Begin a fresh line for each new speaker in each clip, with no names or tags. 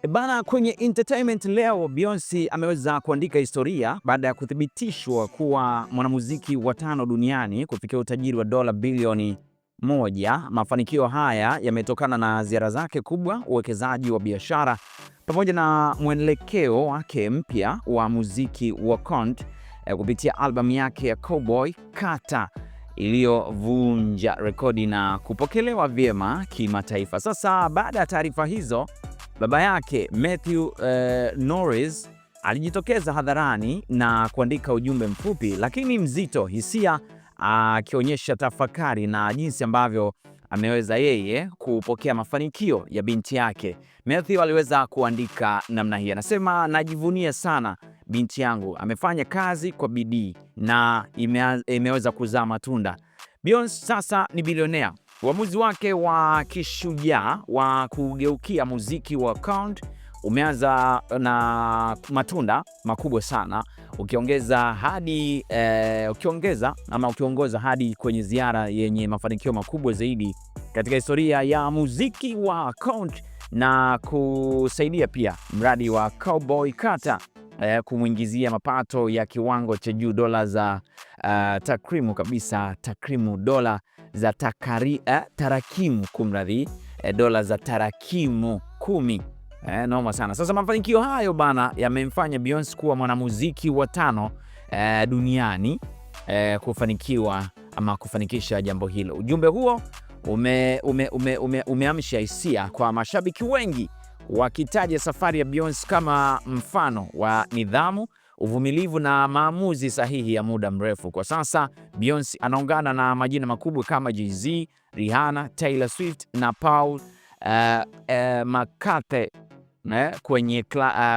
Bana, kwenye entertainment leo Beyonce ameweza kuandika historia baada ya kuthibitishwa kuwa mwanamuziki wa 5 duniani kufikia utajiri wa dola bilioni 1. Mafanikio haya yametokana na ziara zake kubwa, uwekezaji wa biashara pamoja na mwelekeo wake mpya wa muziki wa country kupitia albamu yake ya Cowboy Carter iliyovunja rekodi na kupokelewa vyema kimataifa. Sasa baada ya taarifa hizo, baba yake Matthew Norris alijitokeza hadharani na kuandika ujumbe mfupi lakini mzito, hisia akionyesha tafakari na jinsi ambavyo ameweza yeye kupokea mafanikio ya binti yake. Matthew aliweza kuandika namna hii, anasema, najivunia sana binti yangu, amefanya kazi kwa bidii na imeweza kuzaa matunda. Beyonce sasa ni bilionea. Uamuzi wake wa kishujaa wa kugeukia muziki wa country umeanza na matunda makubwa sana, ukiongoza hadi kwenye ziara yenye mafanikio makubwa zaidi katika historia ya muziki wa country na kusaidia pia mradi wa Cowboy Carter kumuingizia mapato ya kiwango cha juu, dola za takrimu dola za tarakimu dola za tarakimu 10. Noma sana. Sasa mafanikio hayo bana yamemfanya Beyonce kuwa mwanamuziki wa 5 duniani kufanikiwa ama kufanikisha jambo hilo. Ujumbe huo umeamsha hisia kwa mashabiki wengi, wakitaja safari ya Beyonce kama mfano wa nidhamu, uvumilivu na maamuzi sahihi ya muda mrefu. Kwa sasa Beyonce anaungana na majina makubwa kama Jay-Z, Rihanna, Taylor Swift na Paul McCartney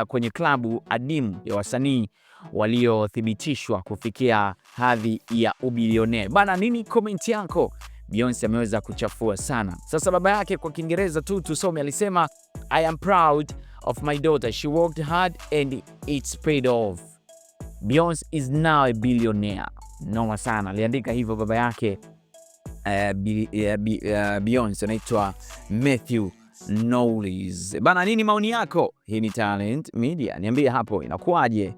kwenye klabu adimu ya wasanii waliothibitishwa kufikia hadhi ya ubilionea. Bana, nini comment yako? Beyonce ameweza kuchafua sana. Sasa baba yake kwa Kiingereza tu tusome, alisema, I am proud of my daughter. She worked hard and it's paid off. Beyonce is now a billionaire. Noma sana. Aliandika hivyo baba yake Beyonce, anaitwa Matthew Norris. Bana, nini maoni yako? Hii ni Talent Media. Niambie hapo inakuaje?